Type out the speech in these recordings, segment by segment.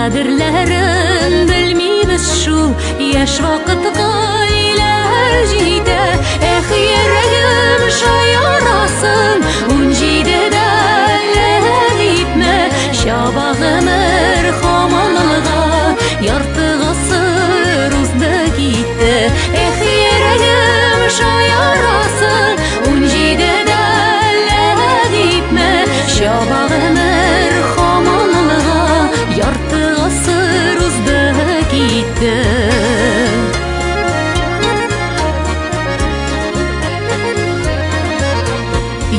Kaderlerin bilmiymiz şu yaş vakit gayler jide yüreğim şayarasın uncide delleyipme şabağımır hamanlığa yartı asır uzda gitti yüreğim şayarasın uncide delleyipme şabağımır hamanlığa yartı asır uzda gitti.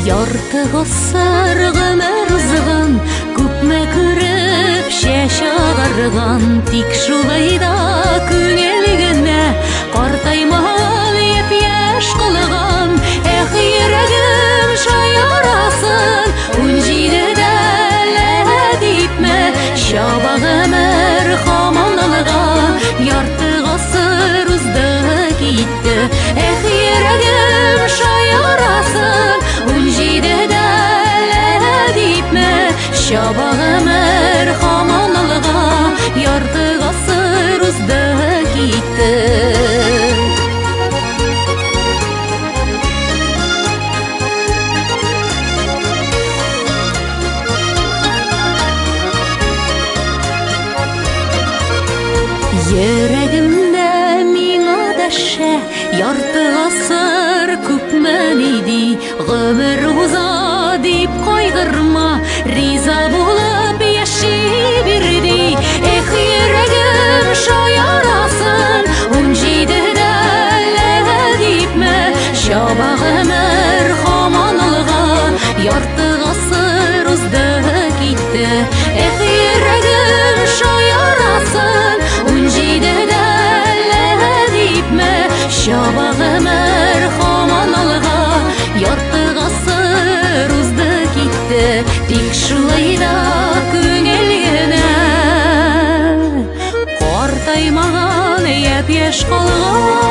Yartı asır gımer zıgın Küpme kürüp şeş ağargan Tik şulayda künelgine Qartaymal yep yaş kılgan yüreğim şayarasın Uncide delleyipme şabağımır hamanlığa Yartı asır uzda gitti yüreğim şayarasın Uncide delleyipme şabağımır hamanlığa Yartı asır uzda gitti. Yüreğimde mina deşe yartı asır küpmen idi Gümür uza deyip kaygırma riza bulup yaşayıverdi yüreğim şayarasın uncide delleyipme şabağımır hamanlığa Yartı asır uzda gitti yüreğim şayarasın uncide delleyipme şabağımır hamanlığa Yartı asır uzda gitti Tik şulayda künelgine Qartaymağan yep yaş kalgan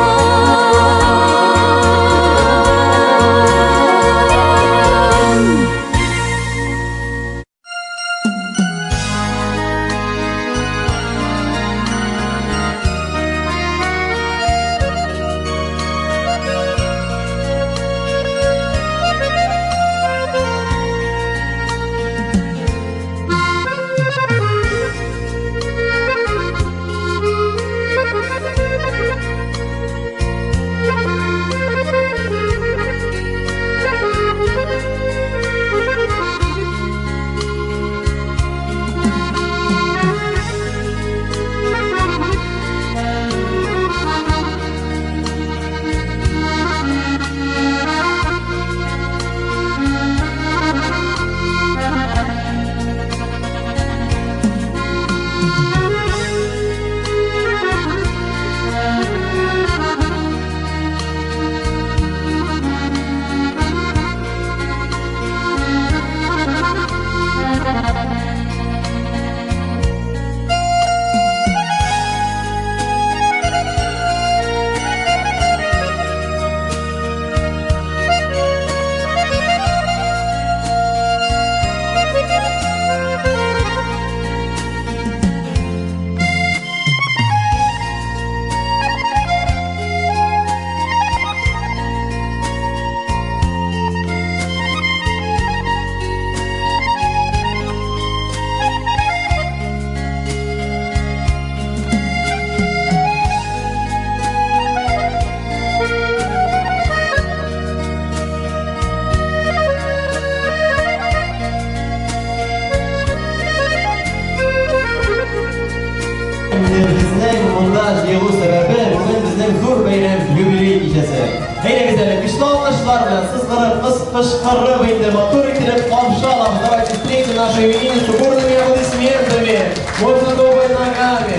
yığılı sebebi bugün bizden zor bayram yubiley gecesi. Heyne güzel, güçlü alkışlar bilen sızgırıp, fışkırıp, motor itirip, alkışalım. Давайте встретим наши именинницу бурными аплодисментами. Мощно-доброй ногами.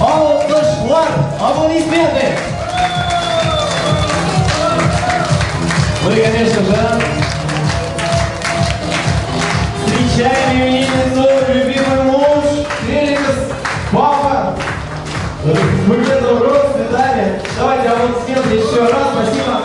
Алкışlar, аплодисменты. Мы, конечно же, встречаем именинницу, любимый муж, Феликс, папа. Букет роз, свидания. Давайте аплодисменты еще раз. Спасибо.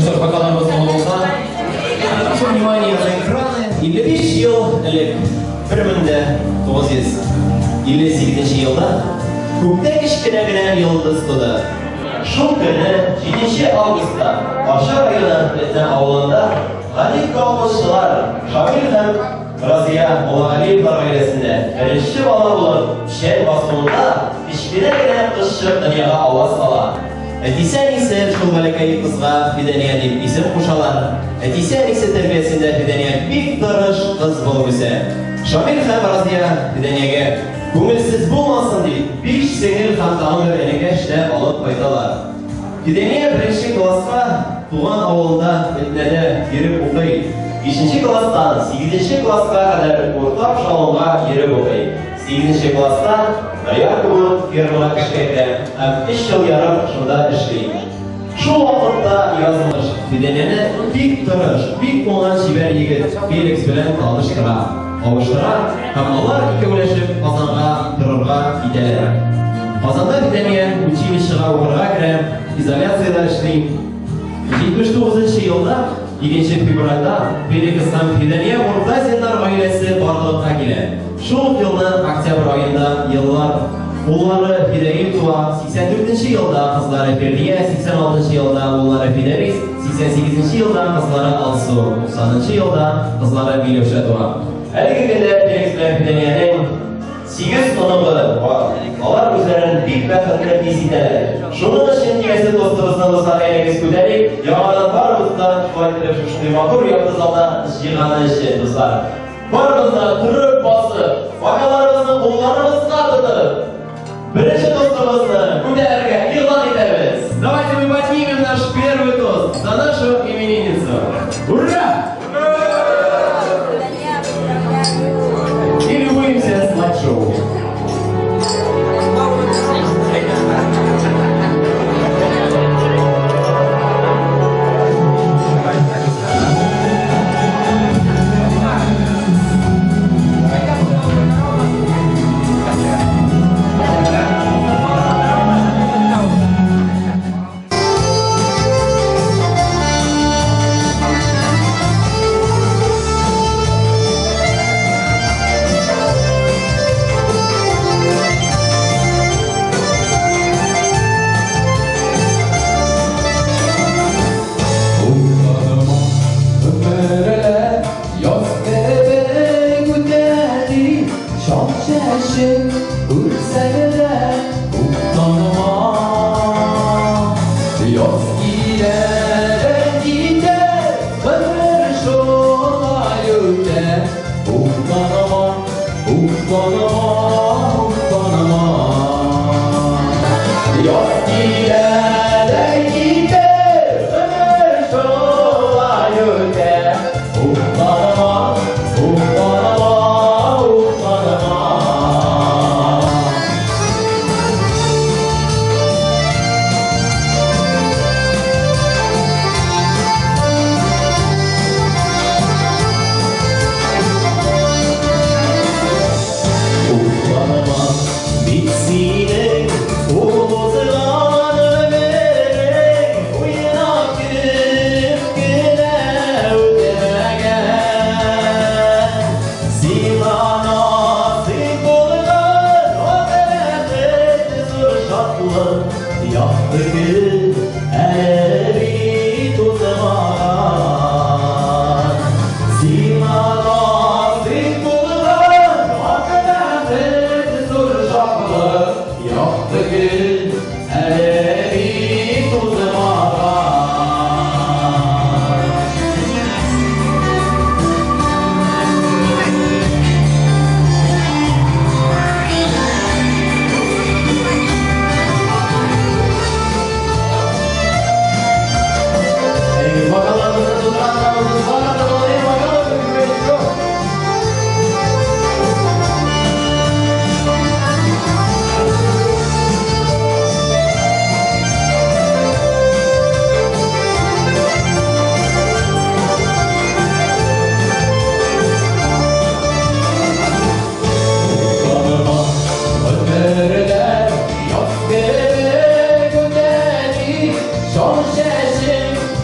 Режиссер вокалlarımız olsa, внимание на экраны. 55 yıl элек 1958 yılda Көктен кішкене генә йолдыз туды. Шул көне 7 августта Аша районы Бетен авылында Галик колхозчылар Шамил һәм Разия Муллагалиевлар гаиләсендә беренче бала булып печән басуында кечкенә генә кызчык дөньяга аваз сала. Әтисе шул бәләкәй кызга Фидания дип исем кушалар. Әтисе тәрбиясендә Фидания бик тырыш кыз булып үсә. Шамил һәм Разия Фиданиягә күңелсез булмасын дип, 5 сеңел һәм тагын бер энекәш тә алып кайталар. Фидания беренче класска туган авылда Бетнәдә йөреп укый. 5нче класстан 8нче класска кадәр уртак шалонга йөреп укый. 8нче класста Аяк булып фермага эшкә һәм 3 ел ярым шунда эшли. Шул вакытта язмыш Фиданияне бик тырыш, бик уңган шибәр егет Феликс белән таныштыра. Авыштыра һәм алар икәүләшеп Казанга торырга китәләр. Казанда Фидания училищега укырга керә, изоляциядә эшли. 79 елда 2 февральдә Феликс һәм Фидания Муртазиннар гаиләсе барлыкка килә. Шул елның октябрь аенда еллар уллары Фидания туа, 84 елда кызлары Фердия, 86 елда уллары Фидарис, 88 елда кызлары Алсу, 90 елда кызлары Миләүшә туа. Әлеге көндә Феликс белән Фиданиянең 8 оныгы бар. Алар үзләрен бик бәхетле хис итәләр. Шуның өчен киләсе достыбызны әйләгез күтәрик, яңадан барыбызда шулай итеп шундый матур якты залда җыйганы өчен дуслар. Барыбызда турып басып, вакаларыбызны кулларыбызга тотып, беренче достыбызны күтәрергә игълан итәбез. Давайте мы поднимем наш первый тост за нашу именинницу. Ура! И любуемся слайд-шоу. Bitsin, o zaman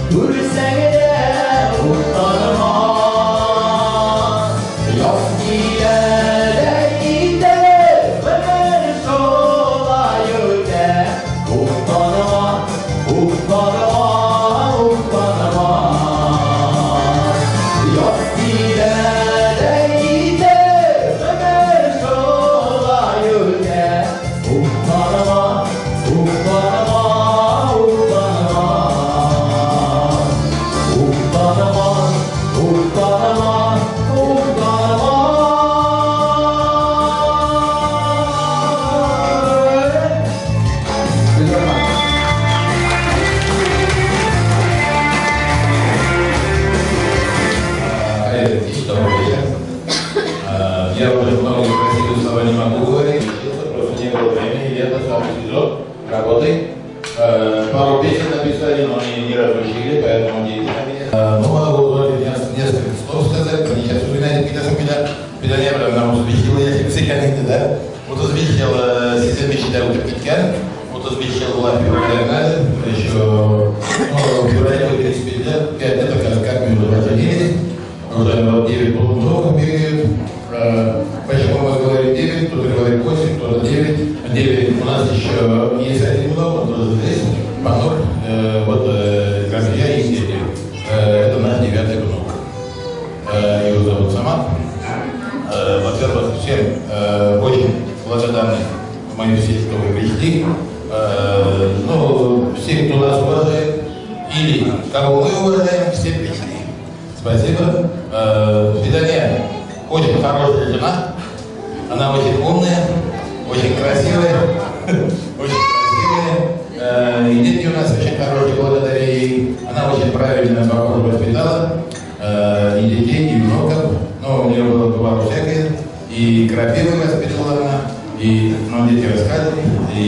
Күрсәңдә уктармас, яз килә инде, гомер шулай үтә. Уктарма, уктарма, уктарма, яз килә инде, гомер шулай үтә. Уктарма, уктарма, уктарма, уктарма, уктарма, уктарма. Добрый вечер. Я уже много красивых слова не могу говорить, просто не было времени, я достал эпизод работы. Пару песен написали, но они не разрушили, поэтому не идите. Ну, могу несколько слов сказать, они сейчас упоминают какие-то не было, нам узвещил, я всегда не да. Вот узвещил Сизем Мечтар Утепкитян, вот узвещил Лапи Варганадзе, еще, ну, в феврале 35 лет, 5 лет, как мы уже поженились. Уже 9 полуторок бегают. Почему мы говорим 9, кто-то говорит 8, кто-то 9. 9 у нас еще есть один внук, он тоже здесь, Панур, вот друзья есть дети. Это наш 9-й внук. Его зовут Самат. Во-первых, всем очень благодарны моим всем, что вы пришли. Ну, все, кто нас уважает, или кого мы уважаем, все пришли. Спасибо. Свидание. Очень хорошая жена. Она очень умная, очень красивая. Очень красивая. И дети у нас очень хорошие, благодаря ей. Она очень правильно воспитала и детей, и внуков. Но у нее было бывало всякое. И крапивы воспитывала она, и дети рассказывали, и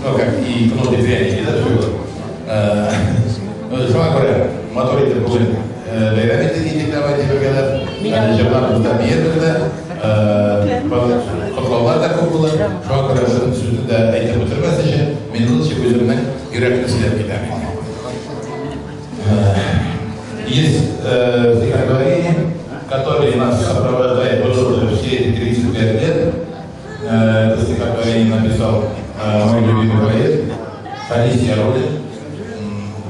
как и кнут и пряники, да, что было. Что говоря, моторы-то были. Бейрамет дейтік давайте бергелер, жерлар бұздар бейердірді, құтлаулар да көп болды. Шоға қарашының сөзді айтып отырмас үшін, мен лучше өзімнің үйректі сөйлеп кетемін. Есть стихотворение, которое нас сопровождает уже все эти 35 лет. Это стихотворение написал мой любимый поэт Фанис Ярулин.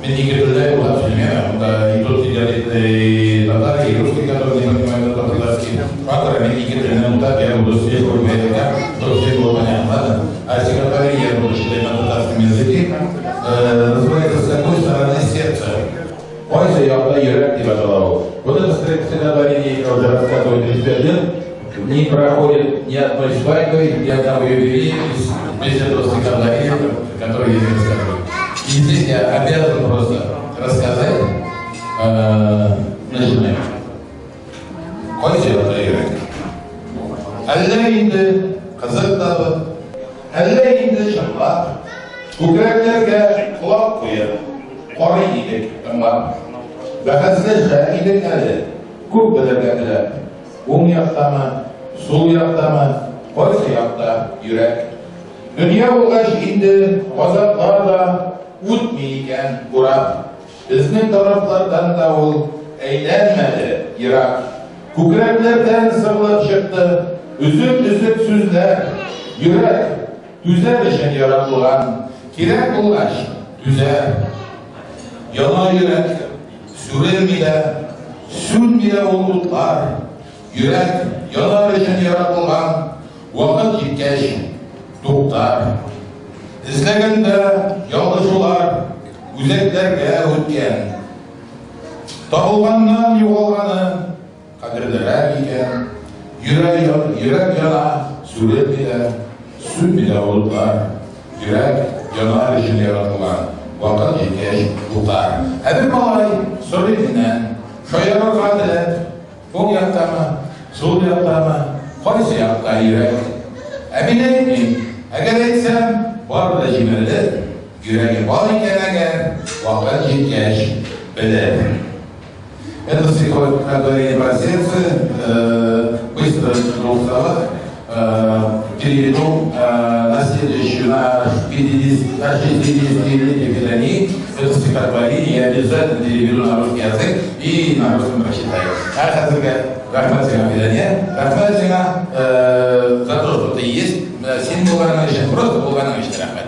Мен не говорю, да, примерно, и тут сидят и татары, и русские, которые не понимают татарский. Фактор, мен не говорю, да, я буду сидеть в языка, чтобы все было понятно, ладно? А стихотворение я буду читать на татарском языке. Называется «С какой стороны сердце?» Ойся, я отдаю Ирак тебя голову. Вот это стихотворение я уже рассказываю 35 лет. Не проходит ни одной свадьбы, ни одного юбилея без этого стихотворения, которое я не рассказываю. И здесь я обязан просто рассказать. Начинаем. Койся отдаю Ирак. Әллә инде қызық табы, әллә инде шымлап, көкіректерге құлақ қойып, қоры едік тыңлап. Бәхәсіне жа едік әлі, көп білерге тілеп. Оң яқтамы, сол яқтамы, қойсы яқта жүрек. Дүния болғаш енді ғазаплар да өтмей екен ұрап. Біздің тараптардан да ол әйленмеді Ирак. Көкіректерден сырлап шықты, үзік сөздер. Жүрек түзер үшін яратылған, керек болғаш түзер. Яна жүрек сүрелмейді, сүрмейді ол бұлтлар. Жүрек янар үшін яратылған, уақыт жеткеш тоқтар. Іздегенде ялғышулар өзектерге өткен. Табылғаннан жоғалғаны қадірлірек екен. Жүрек яна сүрелмейді, сүрмейді бұлтлар. Жүрек янар үшін яратылған, уақыт жеткеш тоқтар. Әбір малай сөйлемінен шойырға тілеп, оң яқтамы, сол яқтамы, қойсы яқта жүрек. Әмін айтмейм, әгер айтсам, бар да жемірді, жүрегі бар екен әгер, уақыт жеткеш біліп. Это стихотворение про сердце, быстро в двух словах, переведу на следующую, на 60-летие Филонии. Это стихотворение, я обязательно переведу на русский язык и на русском прочитаю. Рахмат за то, что ты есть. Сен болғаның үшін, просто болғаның үшін рахмет.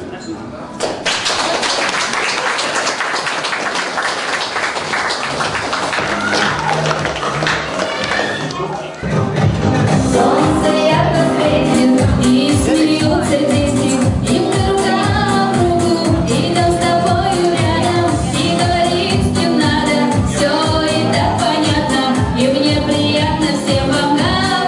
Солнце ярко светит, и смеются дети, и мы рука в руку, идем с тобою рядом, и говорить не надо, все и так понятно, и мне приятно всем вам говорить.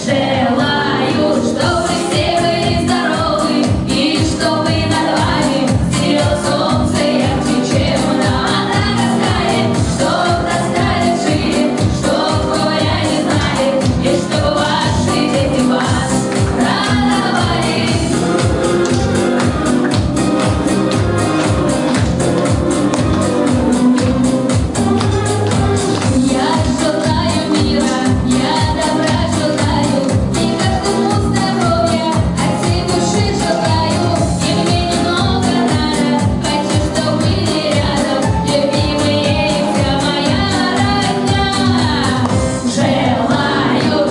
Желаю, чтобы все были здоровы, и чтобы над вами сияло солнце ярче, чем на Мадагаскаре, чтоб достали шире, чтоб горя не знали, и чтобы ваши дети вас радовали. Я желаю мира, я добра желаю, и каждому здоровья, от всей души желаю, и мне немного надо, хочу, чтоб были рядом, любимые и вся моя родня. Желаю,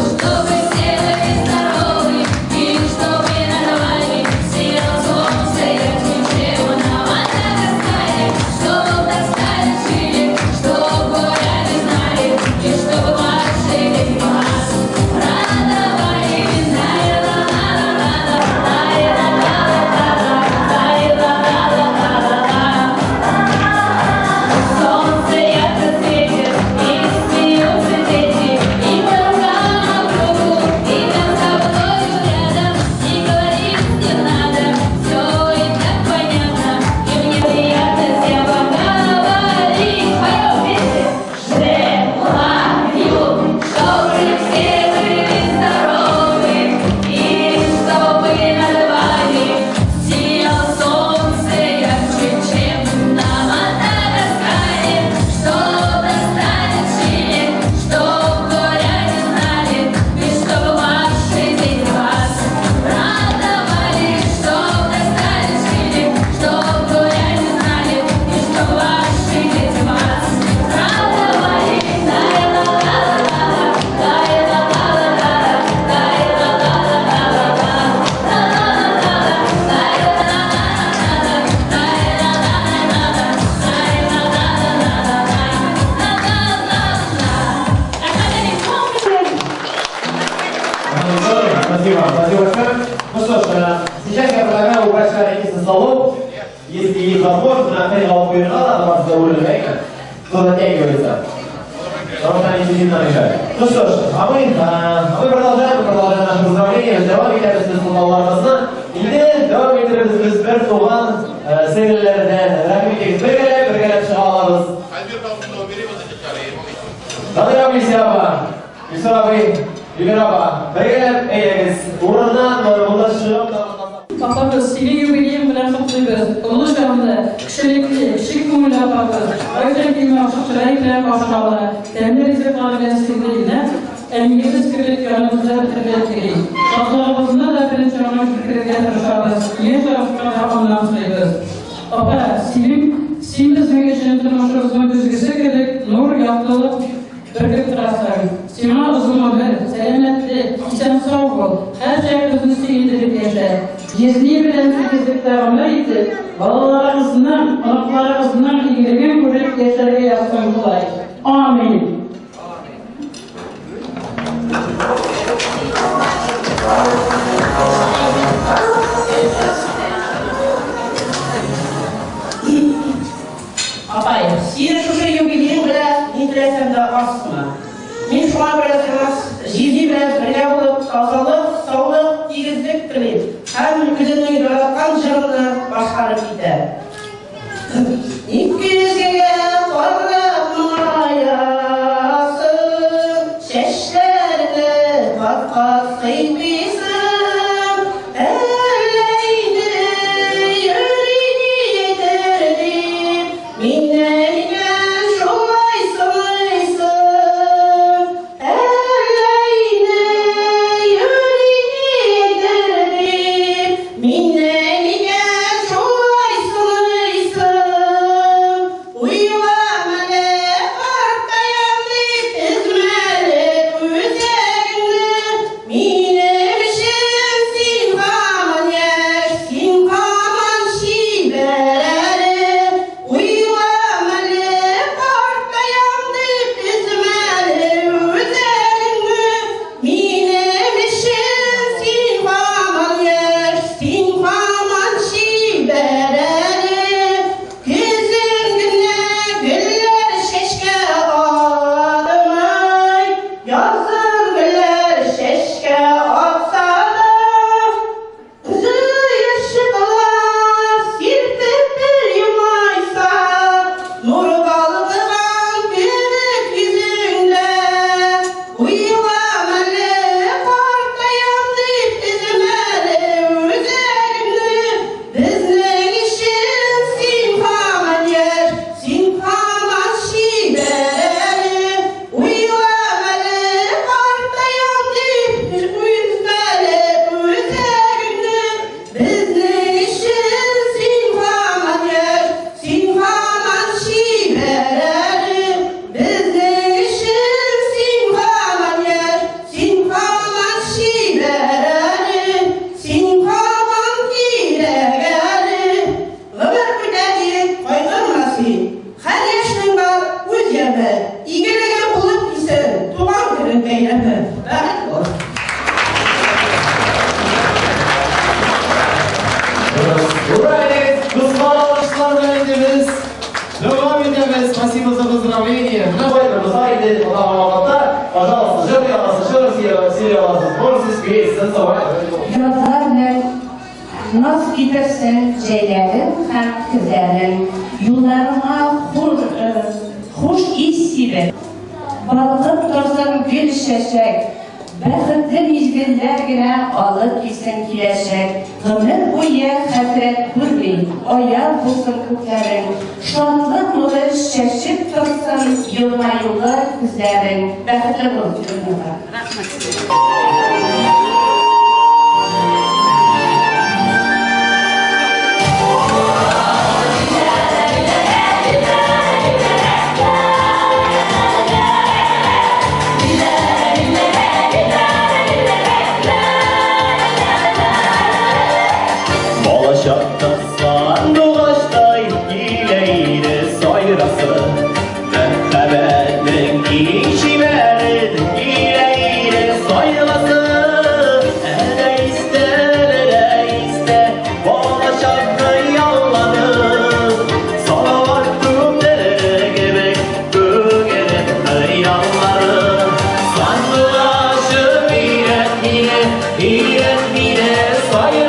чтобы все были здоровы, и чтобы над вами сияло солнце ярче, чем на Мадагаскаре, чтоб достали шире, чтоб горя не знали, и чтобы ваши дети вас радовали. Солнце ярко светит, и смеются дети, и мы рука в руку, идем с тобою рядом, и говорить не надо, все и так понятно, и мне приятно всем вам говорить. Поем вместе. Желаю, чтобы все были здоровы, и чтобы над вами сияло солнце ярче, чем на Мадагаскаре, чтоб достали шире, чтоб горя не знали, и чтобы ваши дети вас радовали, чтоб достали шире, чтоб горя не знали, и чтобы ваши дети вас радовали. Спасибо, спасибо большое. Ну что ж, сейчас я предлагаю убрать шарики со столов. Если есть возможность, на цель голову не надо, потому что довольно мягко, то затягивается. Потому что они сильно мешают. Ну что ж, а мы продолжаем наше поздравление. Devam ederiz sunumlarımızla. Şimdi devam ederiz biz bir tuğan serilerden. Rahmetliyiz. Birgelep çıkarlarız. Nadir abi Siyaba, Yusuf abi, Yüger abi, birgelep eyleriz. Uğrundan ulaşışım. Apamız, senin юбилейің bilen kutluyoruz. Ulu şahında, kişilikli, şık ko'ngil apamız. Oydan kiyim chiroy bilan boshqalar. Temir izlari bilan sevgiline, elingiz kirib yonimizda birgaliklik. Sog'lig'imizni da birinchi o'ringa kirgizga tirishamiz. Yer tarafdan omonlantiramiz. Opa, sen bizning ishini turmushimizni tuzgisi kelib, nur yorug'lik birga turasan. Sen uzun umr, salomatlik, eson sog' bo'l. Har joyimizni suyuntirib yasha. Jesni bilan tekizliklarimizni yetib, bolalarimizni, onalarimizni ig'ligini ko'rib yasharga yaxshi qilay. Amin. Apay, sen şuşa юбилейің bilan не тілесем de asma. Men şuna bilan emas, jizi bilan birga bo'lib, sog'lik, sog'lik, tegizlik tilib, ham o'zining yaratgan jig'ini boshqarib ketar. Ikki yuzga qarab muayyasin, chechlarini qat-qat qiybisin, ellayni yurini yetirib, minnaga sho'y so'ysin, ellayni yurini Огромное спасибо за поздравления. На этом сайте пожалуйста, сериалы, можете спеть, танцевать. Yazarlar naz gidersen şeylerin, hem kızların yollarına hoş istidir. Balkıp dursun gül şeşek, bəxtli mizgillerine alıp gitsin kileşek. Ömür boyu hasret durmayın, ayar bulsun kutların. Şanlık nuru şaşıp dursun, yılma yıllar kızların. Bəxtli bulsun. Şapkaslan dolaştay gileyle sayrası Merhabetin işi verir gileyle sayrası Ele iste bana şapkı yalladı Salavatım derere gebek gögerek yalları Sandılaşı iret sayrar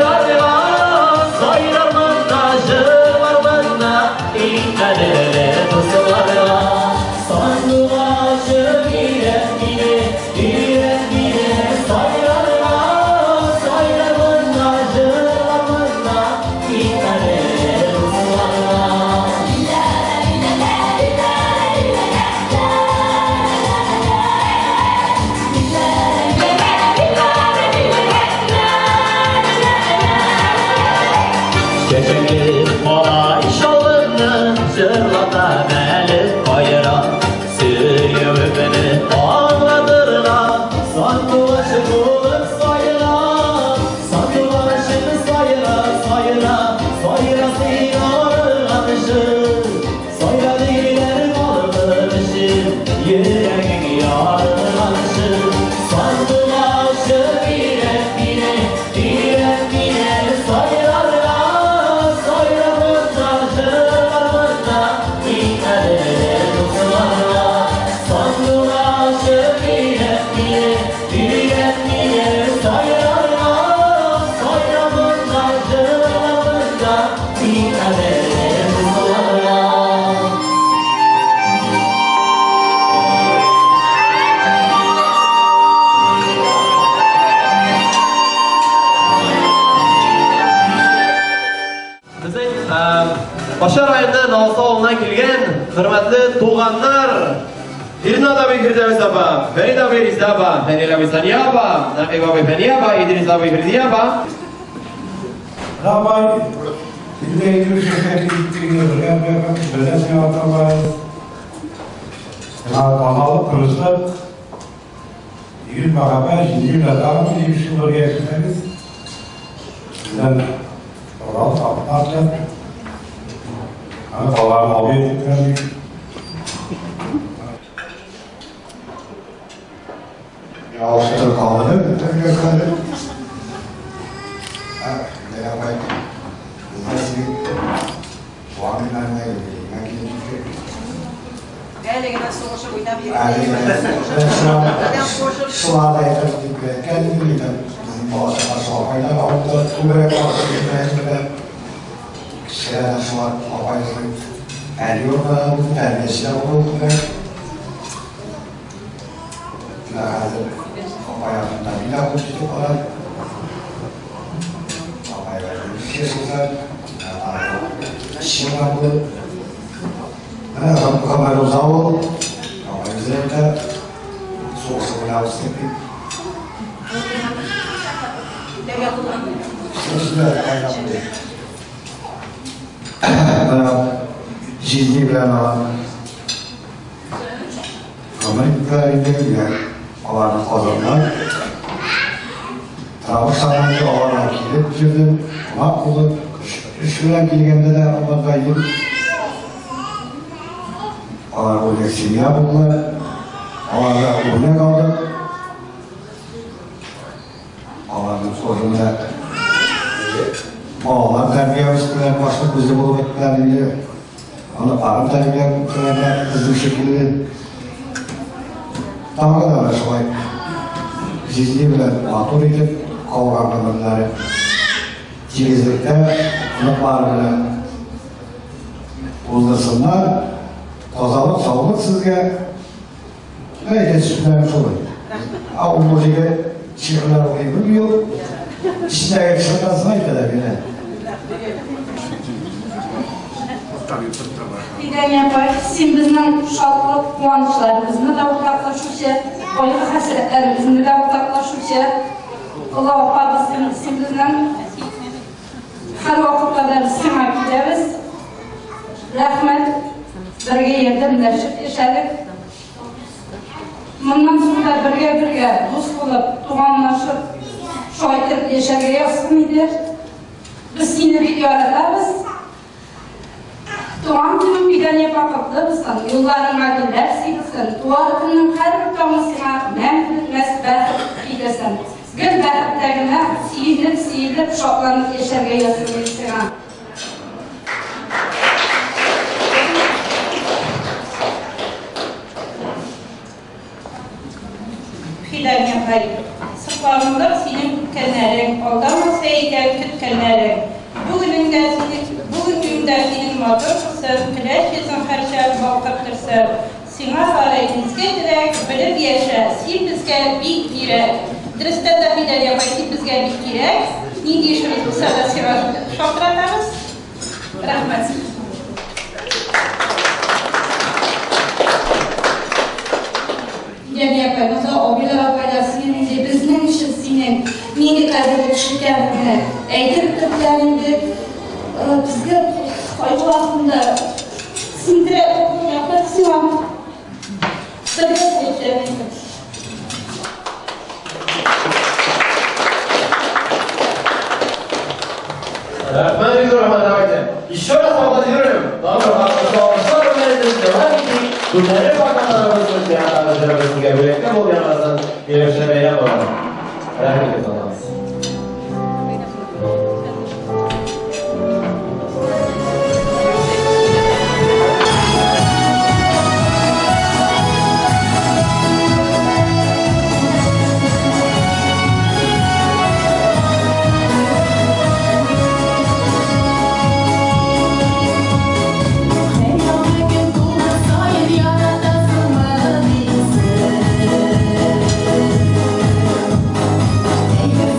Zırlata melip bayra Sürüyor beni ağladırlar Sandıvaşı bulup sayıra Sandıvaşını sayıra Sayra anışır Sayra değiller malmışır Yüreğin yarın anışır Sandıvaşı bire sayarlar Sayra mutacır Başar ayında Nalsa oğluna kelgen hürmetli tuğanlar İrna da Firdevs aba, Ferid abi Rizda aba, Fenil abi Saniye aba, Nakib abi Feniye aba, İdris abi Firdiye aba. Rabay, İdris şehri gittiğini belediye atabay. Kanalı kırızda yürü beraber yürü daha bir yürüyüşü oraya gitmeniz. Sizden oral atlarken Allah'ın alıyor ettiklerini Ağustos'ta kaldı. Gökhan'ı. Merhaba. Nasıl? Muhammed'den ne geldi? Ben gidecek. Şu anda yaklaşık bir kendimi de bazı sohbetler aldı. Kubaya kaldı. Kişilerden şu an apayrılık eriyorlar. Terbiyesiyle oldular. Hayatında bir daha konuştuk olan bir şey sözler Şivanlı Kamar Ozavu Kamar üzerinde soğuksa bile üstelik sözler kaynaklı bana ciddi bilen alan Kamar İbrahim'de bilen alanı kazanlar Travuk sanayide olarak gelip bitirdim. Mak bulup, üstüne gelgende de ona kayıp Alar o leksimiye buldular. Alar'da urne kaldı. Alar'ın sorununda Mağlar terbiye üstüne başlık bizi bulup etkilerliği Onu arıtayken hızlı şekilde tamamen araştırmak. Zihni bilen motor edip kavramlarları cihazlıkta kılıklar bilen uzdasınlar. Tozalık, sağlık sizge neyse sütlerim sorun. Ama bu gibi şiirler okuyup yok. İçindeki şirkasına kadar bile. Fidan yapay, sen bizden şartlık kuvançlarımızını da ortaklaşmışa, oyun hasretlerimizni de ortaklaşmışa, Allah opa sen bizden her vakıtlarda sana gideriz. Rahmet, birge yardımlaşıp yaşadık. Bundan sonra birge dost bulup, tuğanlaşıp, şahitlik yaşarga yazsın idir. Biz seni bir yaratlarız. Tuğan günün fidan yapaklıklı bizden, yollarına güller silsin. Tuğan günün her bir tanısına menfil mesbet fidesin. Gül bəxtlərinə siyilib, şoklanıb yaşarga yazsın istiğam. Fidan yapay, sıklarında senin kütkenlerin, aldamasa eğer kütkenlerin. Bugün günde senin motorsun, kireç yüzün her şey balkaktırsın. Sina sarayınızga direk, bilip yaşa, sen bizge bir direk. Dürüstte de fidan yapay, sen bizge bir direk. Ne diyişimiz bu sırada sina şoklatırız? Rahmet. Yani yapayımızda o bir faydasının bizden şahsinin neydi kaybı çıkartını eğitim toplarında bizde kaybı hakkında sindire okul yapmak istiyorum. Tabii ki. Rahmet. Еще раз аплодируем. Alkışlar veriniz. Devam edin. Günleri bakanlarımızın tiyatrolarımızın birlikte bu yanlardan geliştirmeye olalım. Rahmet edin. Thank you.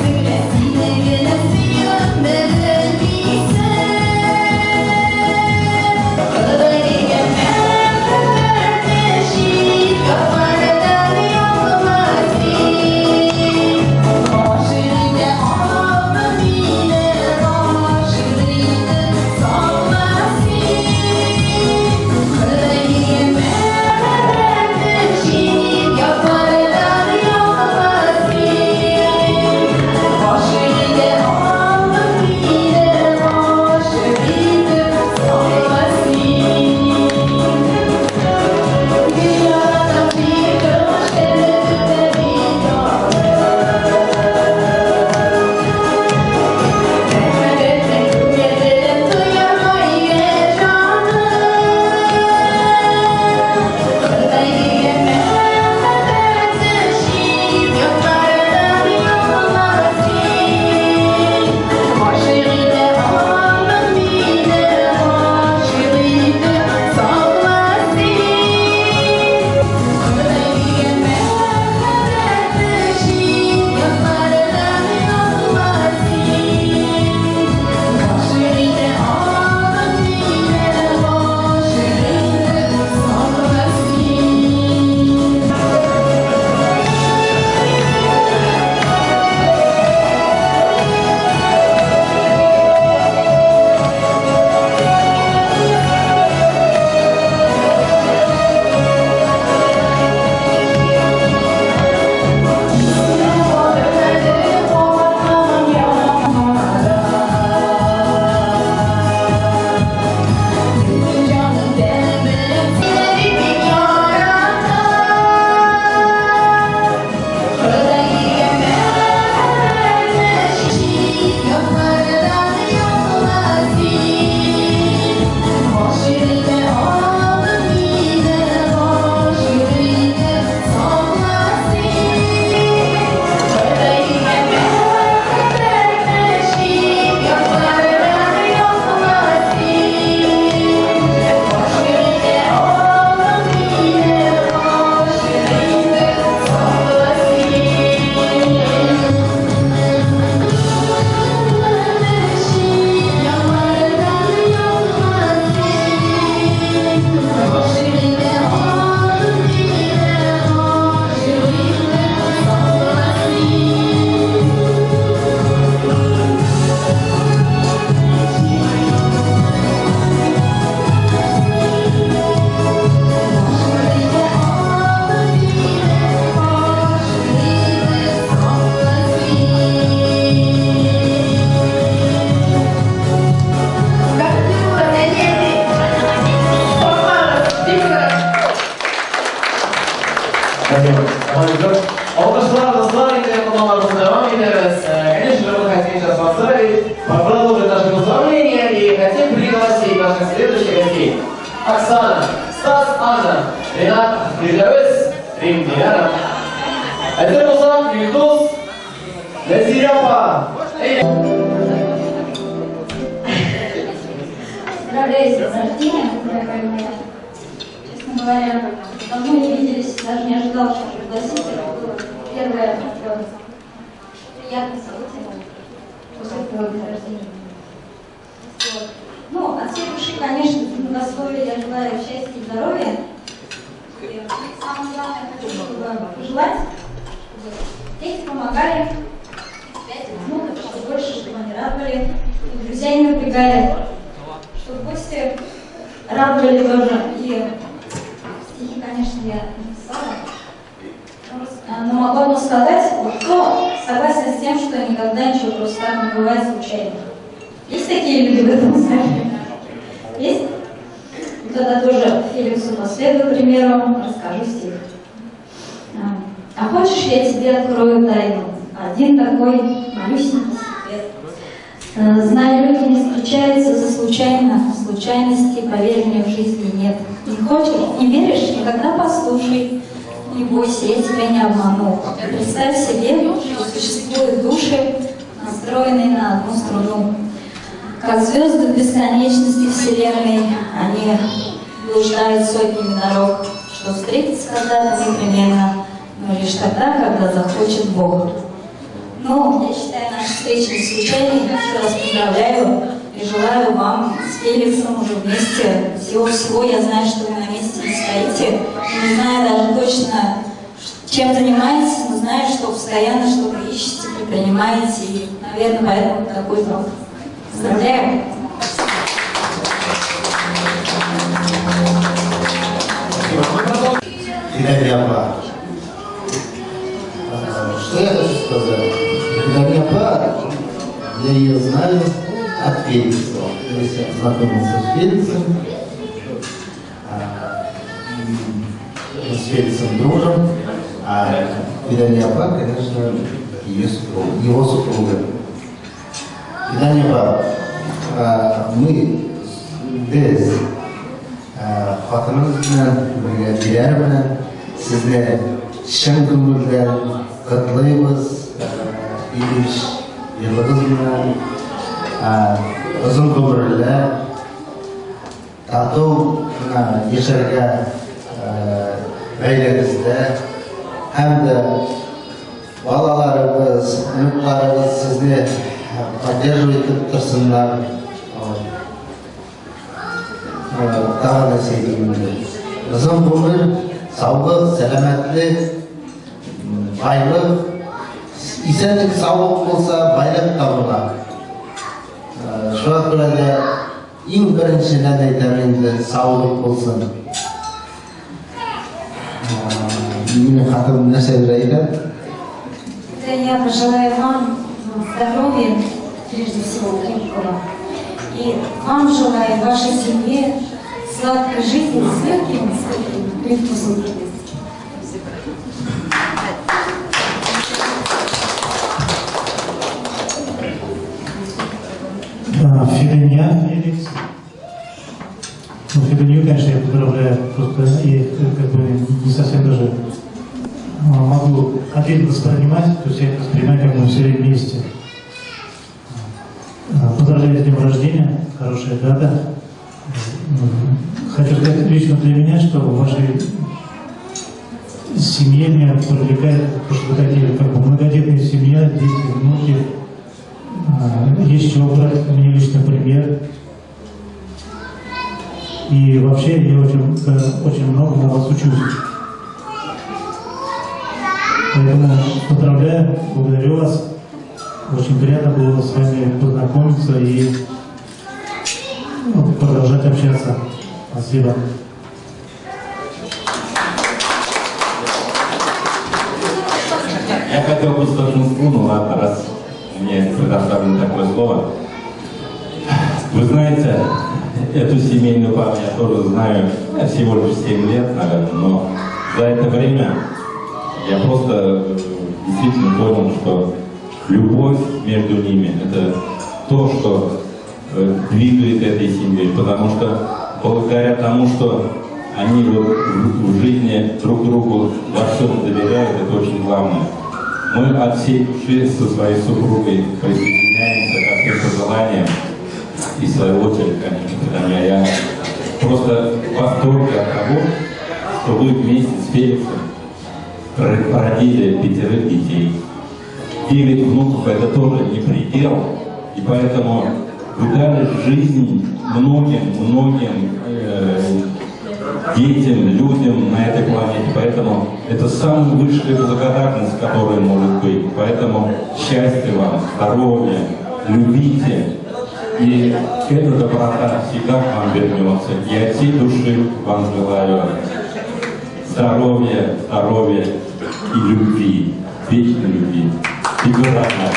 Alkışlarınızla yine kutlamalarımız devam ederiz. Конечно, мы хотим сейчас поздравить, продолжить наше поздравление и хотим пригласить наших следующих гостей. Оксана, Стас, Анна, Ренат, Фирдавес, Рим, Диляна. Это Музам, Юльдус, Назирапа. Поздравляю с рождением, дорогая моя. Честно говоря, давно не виделись, даже не ожидала, что пригласите. Это было первое такое приятное событие после твоего дня рождения. Вот. Ну, от всей души, конечно, на здоровье я желаю счастья и здоровья. И самое главное, хочу пожелать, чтобы дети помогали, 5 внуков, что больше, чтобы они радовали, и друзья не напрягали. Чтобы гости радовали тоже. И стихи, конечно, я написала. Но могу вам сказать, вот кто согласен с тем, что никогда ничего просто так не бывает случайно. Есть такие люди в этом зале? Есть? Тогда тоже Феликсу последую примеру, расскажу стих. А хочешь, я тебе открою тайну? Один такой малюсенький секрет. Знаю, люди не встречаются за случайно, случайности, поверь мне, в жизни нет. Не хочешь, не веришь, никогда послушай. Не бойся, я тебя не обману. Представь себе, что существуют души, настроенные на одну струну. Как звезды в бесконечности Вселенной, они блуждают сотнями дорог, что встретиться когда-то непременно, но лишь тогда, когда захочет Бог. Ну, я считаю, наша встреча не случайной. Еще раз поздравляю и желаю вам с Феликсом уже вместе всего-всего. Я знаю, что вы на месте не стоите. Не знаю даже точно, чем занимаетесь, но знаю, что постоянно что-то ищете, предпринимаете. И, наверное, поэтому такой труд. Поздравляю! Что я хочу сказать? Папа, я ее знаю от Феликса. То есть я знакомился с Феликсом, мы с Феликсом дружим, а Видания Папа, конечно, его супруга. Видания Папа, мы без хатымызбен, билербен, сізді шын көңілден құттықтаймыз. Ильич, Елғызмен, ұзын көмірлі, тату ешерге бәйлеңізді, әмді балаларымыз, үмітларымыз сізді поддерживать тұрсындар. Тағы да сейдеймін. Ұзын көмір, саулық, сәлемәтлік, байлық, İnsanlık sağlık olsa bayrak табыла. Şu burada en birinci ne deytemendi sağlık olsun. Benim hatım ne sevreyle? Я пожелаю вам здоровья, прежде всего крепкого. И вам желаю, вашей семье, сладкой жизни с легким привкусом радости. Фидания, Феликс. Ну, Фиданию, конечно, я поздравляю, просто я как бы не совсем даже могу отдельно воспринимать, то есть я это воспринимаю, как мы все вместе. Поздравляю с днем рождения, хорошая дата. Хочу сказать лично для меня, что в вашей семье меня привлекает, потому что вы такие, как бы многодетная семья, дети, внуки. Есть чего брать, мне лично пример. И вообще я очень многому вас учусь. Поэтому поздравляю, благодарю вас. Очень приятно было с вами познакомиться и продолжать общаться. Спасибо. Я хотел бы столкнуться, ну ладно, раз мне предоставлено такое слово. Вы знаете, эту семейную пару я тоже знаю всего лишь 7 лет, наверное, но за это время я просто действительно понял, что любовь между ними – это то, что двигает этой семьей, потому что благодаря тому, что они вот в жизни друг другу во всем доверяют, это очень главное. Мы от всей души со своей супругой присоединяемся ко всем пожеланиям. И в свою очередь, конечно, я просто в восторге от того, что вы вместе с Феликсом родили 5 детей. 9 внуков – это тоже не предел, и поэтому вы дали жизнь многим детям, людям на этой планете. Поэтому это самая высшая благодарность, которая может быть. Поэтому счастья вам, здоровья, любите. И эта доброта всегда к вам вернется. И от всей души вам желаю здоровья и любви, вечной любви. И рада.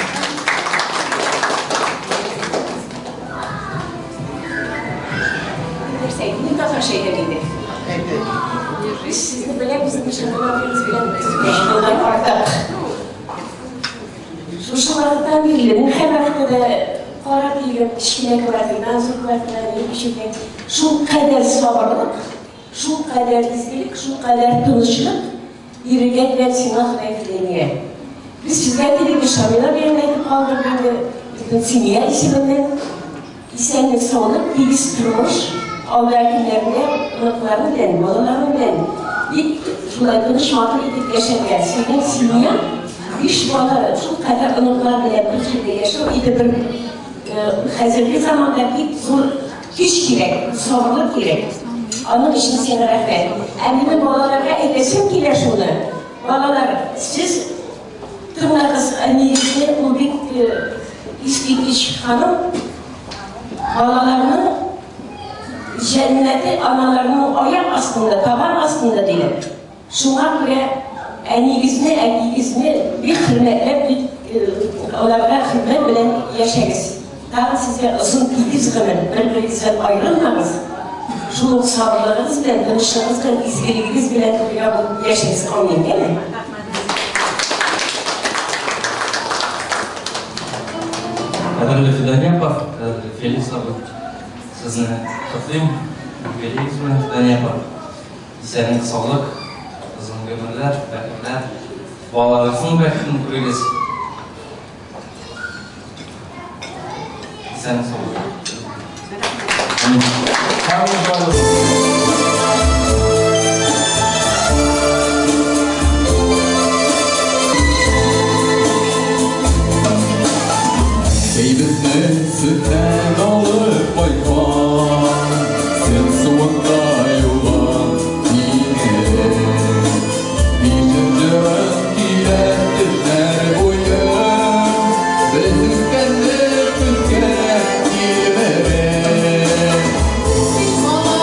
Biz sizni böyle bizim nişanlarımız bilen Şuşalardan birilerinin her haftada para bilip, işkine kuvvetli, nazır kuvvetli, bir şekilde şu kadar sabırlık, şu kadar izgilik, şu kadar tanışlık, yürüyen ve sinah renkliğine. Biz sizler dedik nişanlar birine kaldırdığında bizim Siniye isminden isenlik sağlık, bilgisi durmuş. Avverkinlerine, ılıklarını bilen, balalarını bilen, ilk şunlar tanışmakla ilk yaşayan senin Siniye, iş bala, şu kadar ılıklar bilen bir şekilde yaşıyor, idi bir hazırlı zamanda ilk zor güç gerek, sabırlık gerek. Onun için seni rahmet. Eminim balalara edesim gelir şunu. Balalar, siz tırnağınız annenizde o bir istidiş hanım, balalarının cenneti analarının ayak aslında, taban aslında değil. Şuna göre annenizne bir hürmetle, onlara hürmet bilen yaşayız. Daha size uzun titiz kılın, birbirinizden ayrılmanız. Şunun sabırlarınız bilen, tanışlarınız bilen, izgirliğiniz bilen yaşayız. Amin değil mi? Qadrli Fidaniyapov, qadrli Feliks abi, sizni qutlayman. Yubileyingizmi Fidaniyapov? Esenlik, sog'lik, uzun umrlar, baxtlar, bolalaringizning baxtini ko'rasiz. Esenlik, sog'lik. Eybizni sütten alıp koyman, sen suunda yulan yine. Düşüncürün kilendirler boyu, bezükkenli tükke girmere. Biz bana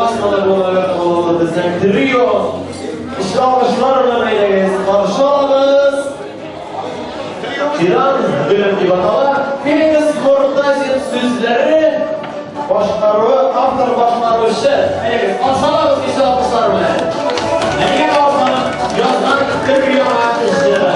asmalar olarak bizden trio. İşte alışlarla meyleğiz, karşı alımız. Tiran bölüm gibi atalar. Biriniz Kortazin sözleri başkarı, автор başkarışı. Meyleğiz, alışalarız işte alışlar bile. Neye kalmanın yazdan 40 milyon işleri.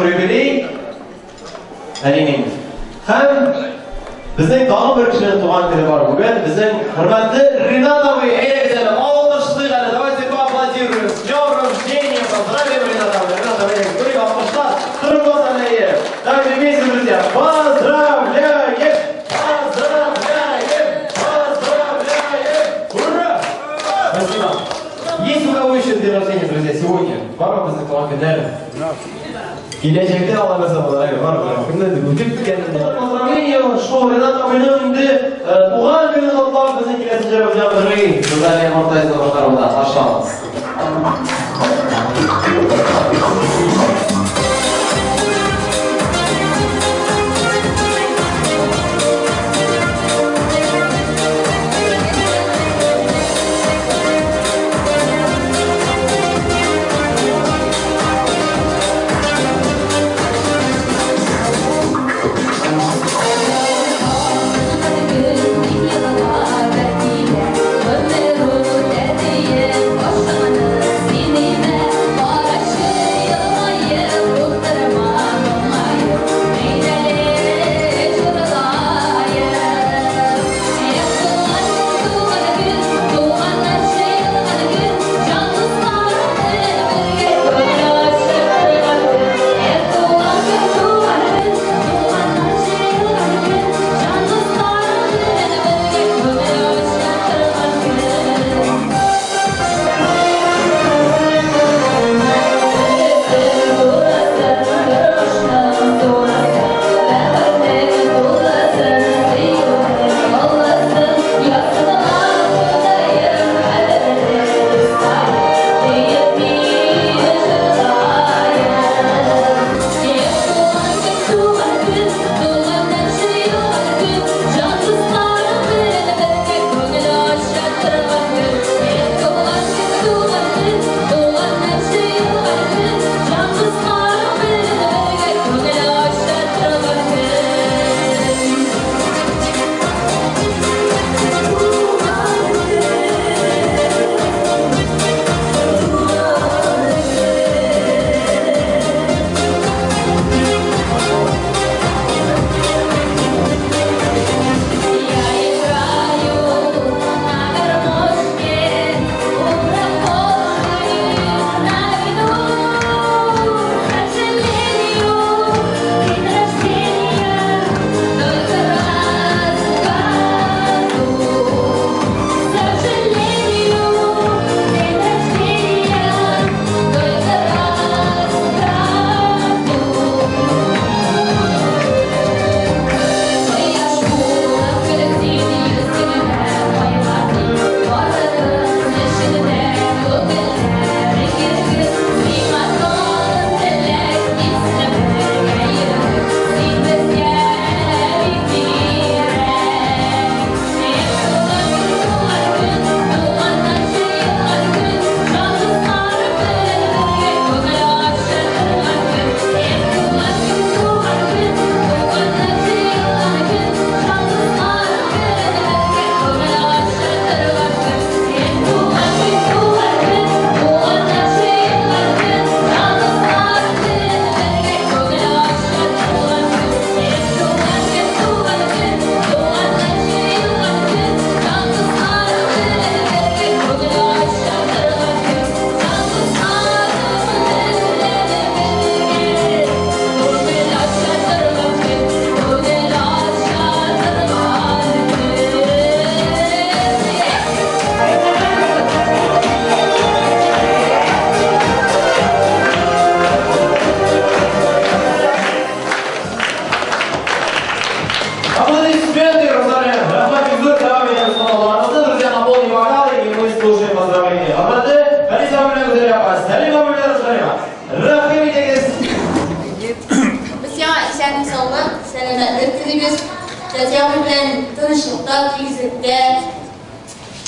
mazkur yubiley. Әрине. Һәм bizning tag'in bir kishining tug'an kuni bor bugun. Bizning hurmatli Rinat avoy, aygazlar, alqishlaylik hali. Давайте поаплодируем. С днем рождения. Поздравим Ринат avoy. Ринат avoy, ko'ring alqishlar. Turmoqlanaylik. Давайте вместе, друзья. Поздравляем! Поздравляем! Поздравляем! Ура! Спасибо. Есть у кого еще день рождения, друзья, сегодня? Бар mı bizning tug'an kunlari? Gelecekte Allah'a sabırlar var. Kimde bu tip kendine. Şu Renat abinin de tuğan günü Allah bizim kilesice hocamları. Bunlar en ortaya sabırlar onda. Aşağı.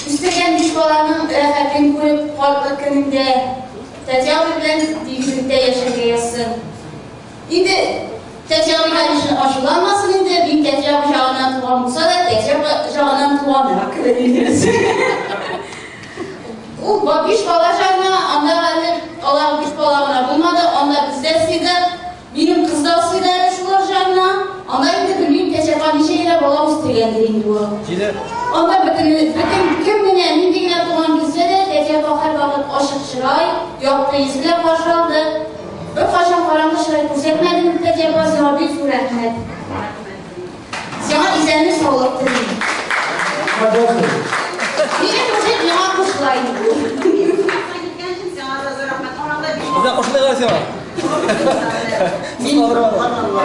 Üstelik diş balanın rahatını koyup farklı gününde tecavüz bilen diğizlikte yaşayasın. Şimdi tecavüz hadisinin aşılanmasın indi bir tecavüz şahından tuğan olsa da tecavüz şahından tuğan hakkı veriliyoruz. O diş bala şahına anda Allah diş balağına bulmadı, onda bizde sizde bir geldiğinde o. Onda bütün kim bilen mindiğine doğan gitse de Recep her vakit aşık çıray, yok reisle karşılandı. Bir kaşan karanlık çıray kursetmedim, Recep sana büyük bir rahmet. Sana izlenme sağlık dedim. Niye kurset yana kuşlayın? Bize koşulayın sana.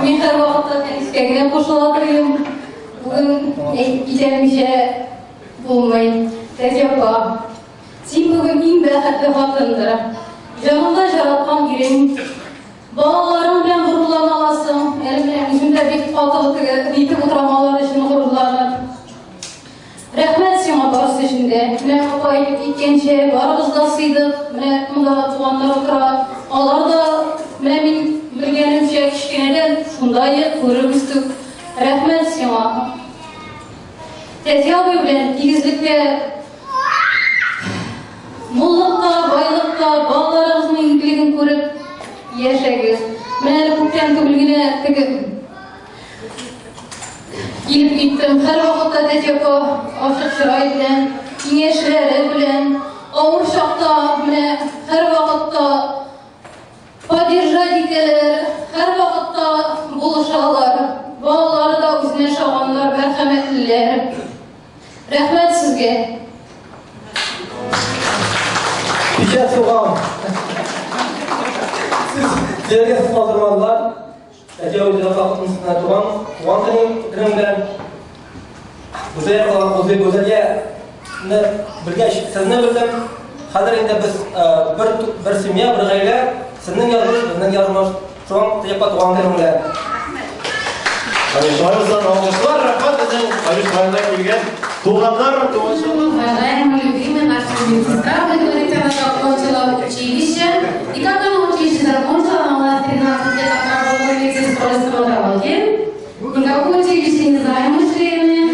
Men her vaqtda istagan qo'shiqlarim bugun aytganimcha bo'lmaydi. Rajabba, sen bugun eng baxtli xotindir. Jonimda yaratgan yiring. Bolalarim bilan g'ururlana olasan. Elim bilan yuzimda bek qotilligiga yetib o'tiramalar uchun g'ururlanib. Rahmat sana do'st ishinde. Men qo'yib ketgancha barimiz da siydik. Men bunda tuğanlar o'tiradi. Ular da men bilganimcha kichkinadan shunday ko'ribizdik. Rahmat sana. Tezyobi bilan tegizlikda, mo'llikda, boylikda bolalarimizning ingligini ko'rib yashaymiz. Men ko'pdan ko'pligini tegib kelib ketdim. Har vaqtda Tezyobi ochiq chiroy bilan, kengashlari bilan, og'ir chaqda men har vaqtda podдержать etilar, har vaqtda bo'lishadilar. Bolalari da o'zini yashaganlar, marhamatlilar. Rahmat sizga. Picha so'g'am. Sizlarga hozirmanlar. Tajovuzlar xalqimizdan tugan tiling bilan go'zalga birga sizni bildim. Hozir endi biz bir semya, bir oila, sizning yozib, bizning yozib, shu tayyorga tugan tilimlar. Shoirimizdan olqishlar, rahmat bizning Ayushxondan kelgan туғандар, Уважаемые любимые наши медсестра, вы говорите, она закончила училище. И как она училище закончила, она у нас 13 лет отработала медсестрой стоматологии. Никакое училище не знаем мышления.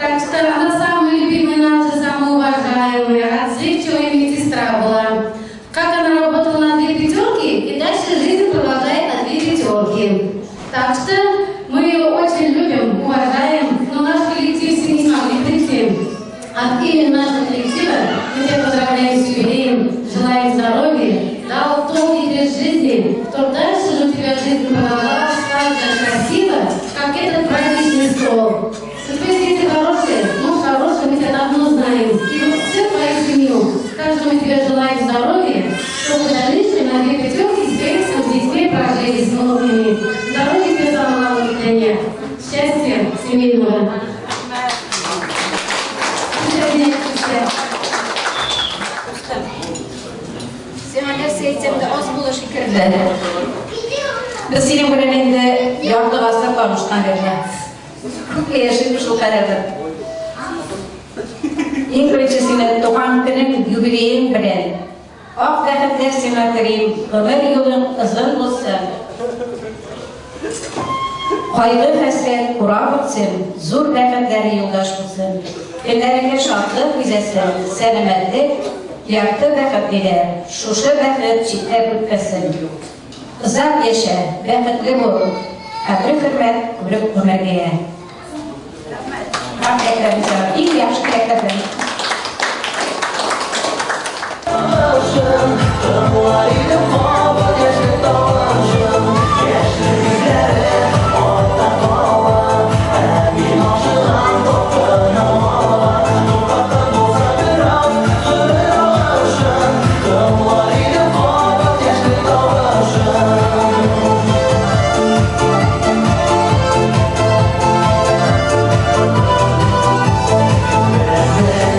Так что она самая любимая наша, самая уважаемая, отзывчивая медсестра была. Как она работала на 2 пятерки, и дальше жизнь продолжает на 2 пятерки. Так что мы ее очень любим, уважаем, но наш коллектив все не смогли прийти. От имени нашего коллектива мы тебя поздравляем с юбилеем, желаем здоровья, долгих лет жизни, чтобы дальше же у тебя жизнь продолжалась так же красиво, как этот праздничный стол. Что твои дети хорошие, муж хороший, мы тебя давно знаем. И вот всю твою семью. Также мы тебе желаем здоровья, чтобы в дальнейшем на 2 пятерки с детьми прожили с новыми. Здоровья тебе самого главного для них. Счастья семейного. Seneler seyircimde az bulaşı kirdi. Biz senin bölümünde yardık asla kalmıştan beri. Kutlu yaşaymış o kararı. En birincisine doğan günün yubileyin bilen. Ak vakitler sana kırayım, ömür yolun uzun olsun. Kaygı hasret kurar bitsin, zor vakitleri yoldaş olsun. Ellerine şartlık bizesin, selametlik, yaktı vakitliler, şuşu vakit çiftler bitmesin. Uzak yaşa, vakitli bol, kadri hürmet, kulüp ömürlüğe. Bak ekranımıza, iyi yaxşı ekranım. Yeah.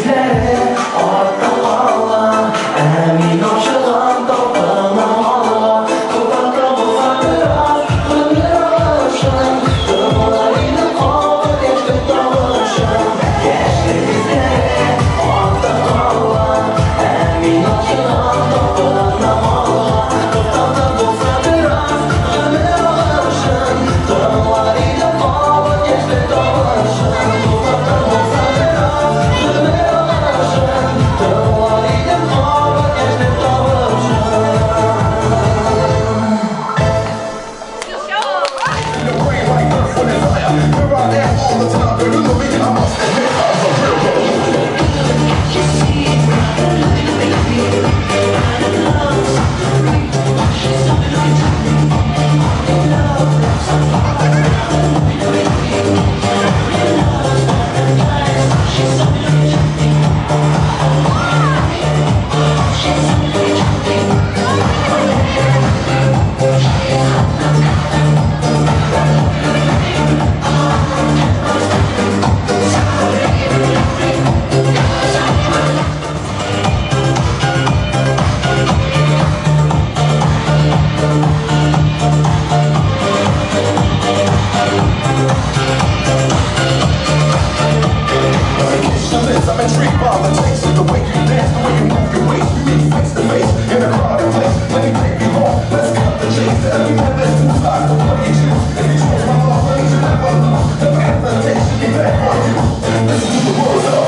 izlari ortda qolgan amin oshigan topilma molla to'xtatib bo'lsa biroz umr olishim to'g'rilikni qolib kechib tog'ishim kechdi izlari ortda qolgan amin oshigan topilma molla to'xtatib bo'lsa biroz umr olishim to'g'rilikni qolib kechib tog'ishim to'xtatib bo'lsa biroz umr olishim to'g'rilikni qolib kechib I'm intrigued by the taste of the way you dance, the way you move your waist. We meet face to face in a crowded place. Let me take you home. Let's cut the chase. Every man that's too hot. What do you choose? If you choose my love, please you never lose. The hesitation be back on you. Listen to the words of.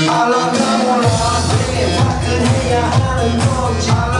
I love you, I could hear you howling,